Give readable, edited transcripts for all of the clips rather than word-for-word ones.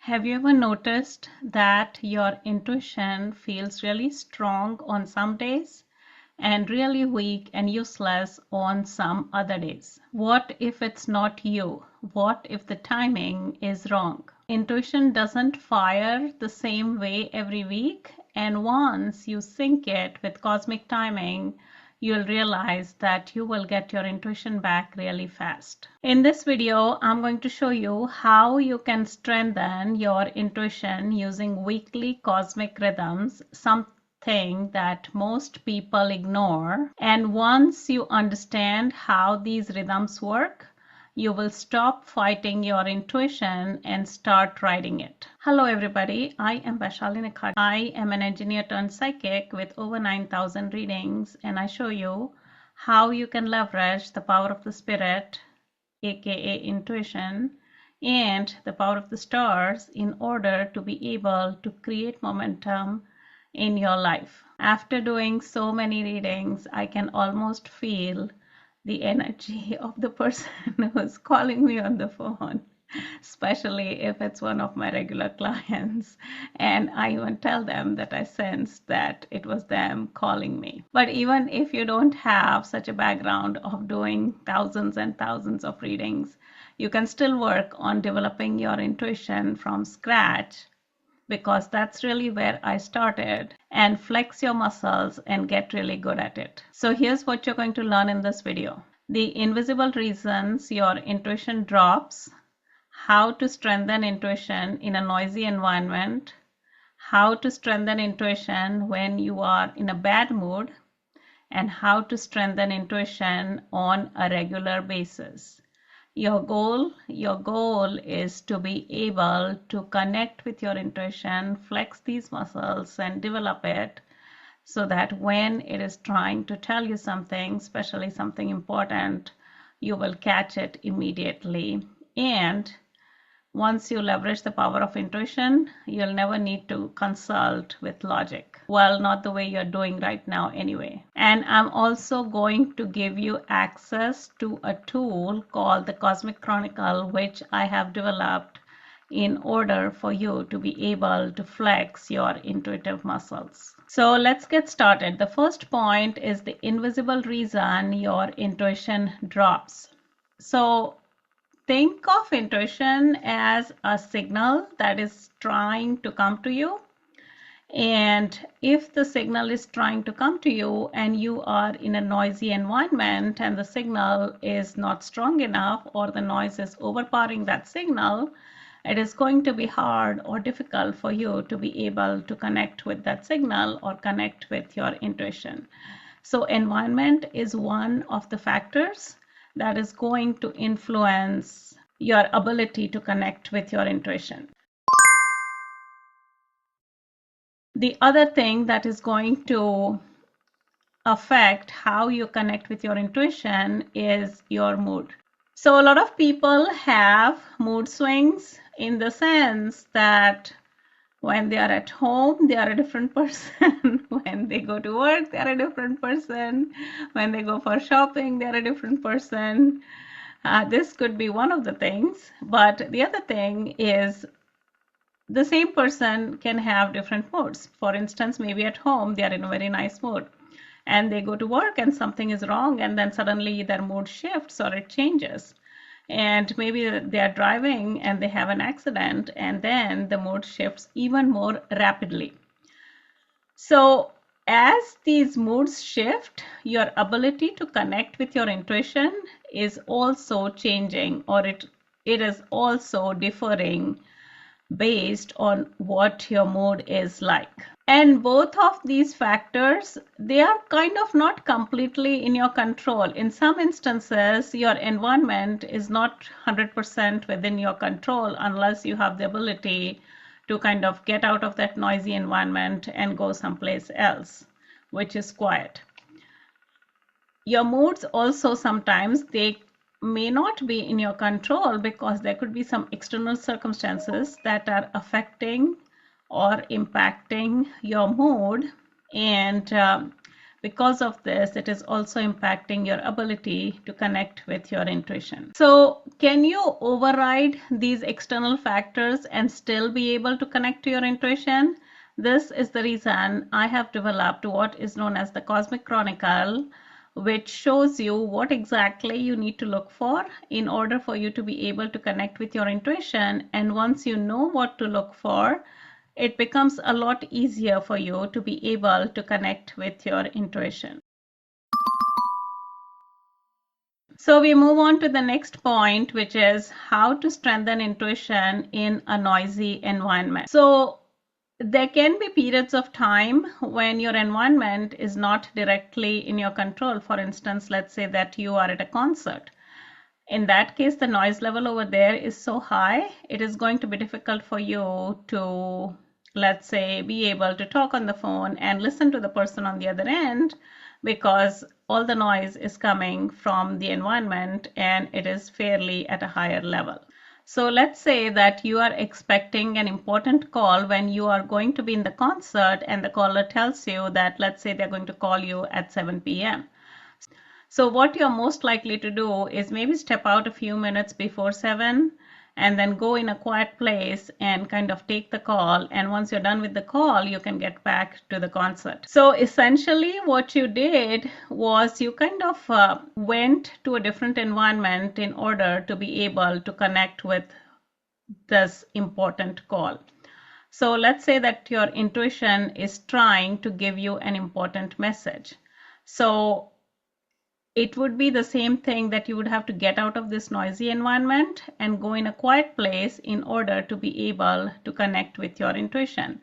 Have you ever noticed that your intuition feels really strong on some days and really weak and useless on some other days? What if it's not you? What if the timing is wrong? Intuition doesn't fire the same way every week, and once you sync it with cosmic timing, you'll realize that you will get your intuition back really fast. In this video, I'm going to show you how you can strengthen your intuition using weekly cosmic rhythms, something that most people ignore. And once you understand how these rhythms work, you will stop fighting your intuition and start riding it. Hello everybody, I am Vaishali Nikhade. I am an engineer turned psychic with over 9,000 readings, and I show you how you can leverage the power of the spirit, aka intuition, and the power of the stars in order to be able to create momentum in your life. After doing so many readings, I can almost feel the energy of the person who's calling me on the phone, especially if it's one of my regular clients. And I even tell them that I sensed that it was them calling me. But even if you don't have such a background of doing thousands and thousands of readings, you can still work on developing your intuition from scratch, because that's really where I started, and flex your muscles and get really good at it. So here's what you're going to learn in this video. The invisible reasons your intuition drops, how to strengthen intuition in a noisy environment, how to strengthen intuition when you are in a bad mood, and how to strengthen intuition on a regular basis. Your goal is to be able to connect with your intuition, flex these muscles and develop it so that when it is trying to tell you something, especially something important, you will catch it immediately. And once you leverage the power of intuition, you'll never need to consult with logic. Well, not the way you're doing right now anyway. And I'm also going to give you access to a tool called the Cosmic Chronicle, which I have developed in order for you to be able to flex your intuitive muscles. So let's get started. The first point is the invisible reason your intuition drops. So think of intuition as a signal that is trying to come to you. And if the signal is trying to come to you and you are in a noisy environment and the signal is not strong enough, or the noise is overpowering that signal, it is going to be hard or difficult for you to be able to connect with that signal or connect with your intuition. So environment is one of the factors that is going to influence your ability to connect with your intuition. The other thing that is going to affect how you connect with your intuition is your mood. So a lot of people have mood swings in the sense that when they are at home, they are a different person. When they go to work, they are a different person. When they go for shopping, they are a different person. This could be one of the things, but the other thing is the same person can have different moods. For instance, maybe at home, they are in a very nice mood, and they go to work and something is wrong, and then suddenly their mood shifts or it changes. And maybe they are driving and they have an accident, and then the mood shifts even more rapidly. So as these moods shift, your ability to connect with your intuition is also changing, or it is also differing based on what your mood is like. And both of these factors, they are kind of not completely in your control. In some instances, your environment is not 100% within your control unless you have the ability to kind of get out of that noisy environment and go someplace else, which is quiet. Your moods also sometimes, they may not be in your control because there could be some external circumstances that are affecting or impacting your mood. And because of this, it is also impacting your ability to connect with your intuition. So can you override these external factors and still be able to connect to your intuition? This is the reason I have developed what is known as the Cosmic Chronicle, which shows you what exactly you need to look for in order for you to be able to connect with your intuition. And once you know what to look for, it becomes a lot easier for you to be able to connect with your intuition. So we move on to the next point, which is how to strengthen intuition in a noisy environment. So there can be periods of time when your environment is not directly in your control. For instance, let's say that you are at a concert. In that case, the noise level over there is so high, it is going to be difficult for you to, let's say, be able to talk on the phone and listen to the person on the other end, because all the noise is coming from the environment and it is fairly at a higher level. So let's say that you are expecting an important call when you are going to be in the concert, and the caller tells you that, let's say, they're going to call you at 7 p.m. So what you're most likely to do is maybe step out a few minutes before 7 and then go in a quiet place and kind of take the call. And once you're done with the call, you can get back to the concert. So essentially what you did was you kind of went to a different environment in order to be able to connect with this important call. So let's say that your intuition is trying to give you an important message. So it would be the same thing that you would have to get out of this noisy environment and go in a quiet place in order to be able to connect with your intuition.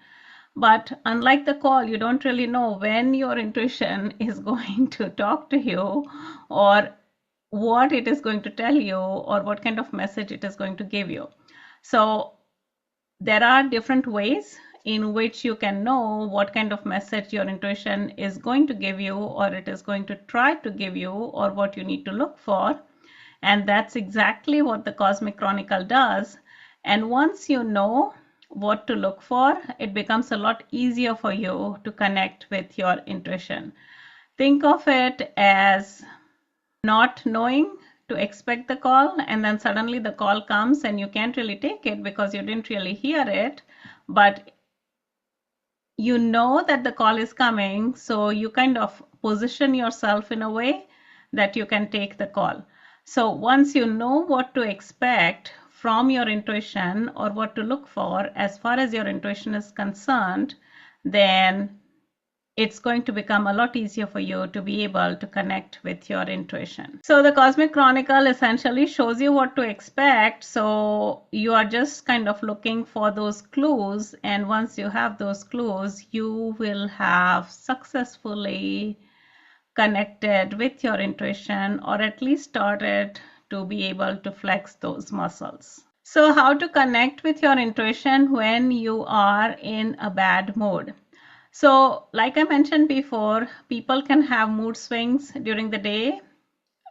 But unlike the call, you don't really know when your intuition is going to talk to you, or what it is going to tell you, or what kind of message it is going to give you. So there are different ways in which you can know what kind of message your intuition is going to give you, or it is going to try to give you, or what you need to look for. And that's exactly what the Cosmic Chronicle does. And once you know what to look for, it becomes a lot easier for you to connect with your intuition. Think of it as not knowing to expect the call, and then suddenly the call comes and you can't really take it because you didn't really hear it, but you know that the call is coming, so you kind of position yourself in a way that you can take the call. So once you know what to expect from your intuition, or what to look for as far as your intuition is concerned, then it's going to become a lot easier for you to be able to connect with your intuition. So the Cosmic Chronicle essentially shows you what to expect. So you are just kind of looking for those clues. And once you have those clues, you will have successfully connected with your intuition, or at least started to be able to flex those muscles. So how to connect with your intuition when you are in a bad mood? So like I mentioned before, people can have mood swings during the day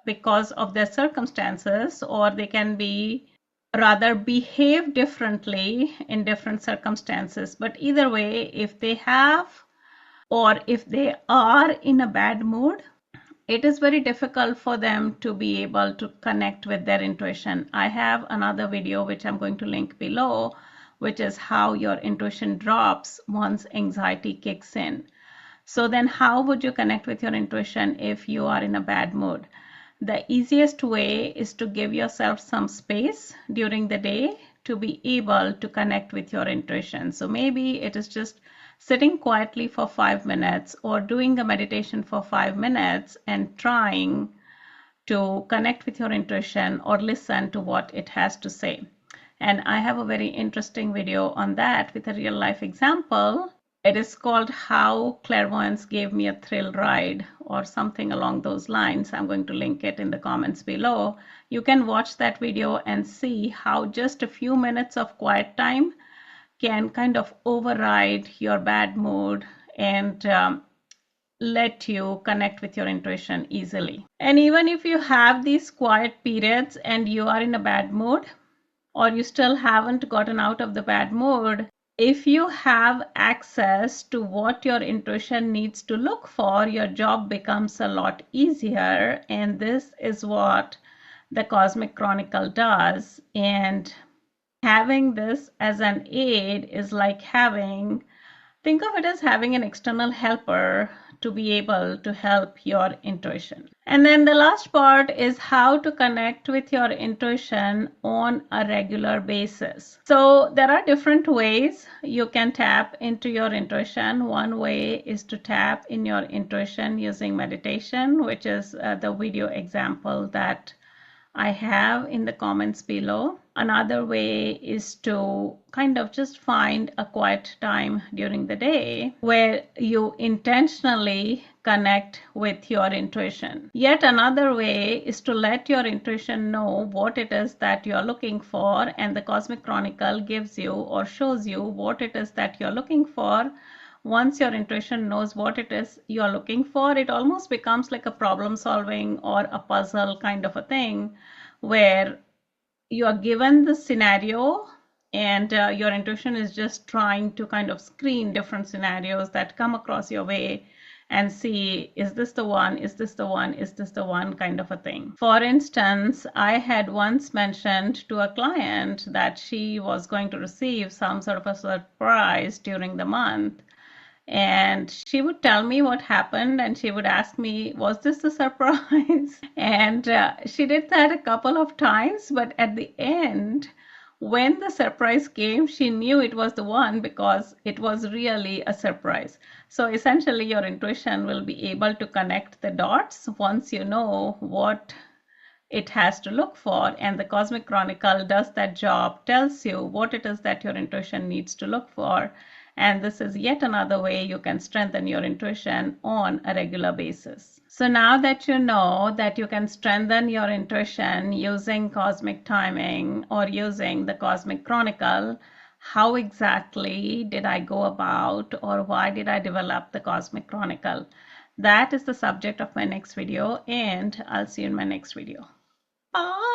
because of their circumstances, or they can behave differently in different circumstances. But either way, if they have, or if they are in a bad mood, it is very difficult for them to be able to connect with their intuition. I have another video which I'm going to link below, which is how your intuition drops once anxiety kicks in. So then how would you connect with your intuition if you are in a bad mood? The easiest way is to give yourself some space during the day to be able to connect with your intuition. So maybe it is just sitting quietly for 5 minutes, or doing a meditation for 5 minutes and trying to connect with your intuition or listen to what it has to say. And I have a very interesting video on that with a real life example. It is called How Clairvoyance Gave Me a Thrill Ride, or something along those lines. I'm going to link it in the comments below. You can watch that video and see how just a few minutes of quiet time can kind of override your bad mood and let you connect with your intuition easily. And even if you have these quiet periods and you are in a bad mood, or you still haven't gotten out of the bad mood, If you have access to what your intuition needs to look for, your job becomes a lot easier. And this is what the Cosmic Chronicle does. And having this as an aid is like think of it as having an external helper to be able to help your intuition. And then the last part is how to connect with your intuition on a regular basis. So there are different ways you can tap into your intuition. One way is to tap in your intuition using meditation, which is the video example that I have in the comments below. Another way is to kind of just find a quiet time during the day where you intentionally connect with your intuition. Yet another way is to let your intuition know what it is that you're looking for, and the Cosmic Chronicle gives you or shows you what it is that you're looking for. Once your intuition knows what it is you're looking for, it almost becomes like a problem solving or a puzzle kind of a thing where you are given the scenario and your intuition is just trying to kind of screen different scenarios that come across your way and see, is this the one, is this the one, is this the one kind of a thing. For instance, I had once mentioned to a client that she was going to receive some sort of a surprise during the month. And she would tell me what happened and she would ask me, was this a surprise? And she did that a couple of times, but at the end, when the surprise came, she knew it was the one because it was really a surprise. So essentially, your intuition will be able to connect the dots once you know what it has to look for. And the Cosmic Chronicle does that job, tells you what it is that your intuition needs to look for. And this is yet another way you can strengthen your intuition on a regular basis. So now that you know that you can strengthen your intuition using cosmic timing or using the Cosmic Chronicle, how exactly did I go about, or why did I develop the Cosmic Chronicle? That is the subject of my next video, and I'll see you in my next video. Bye.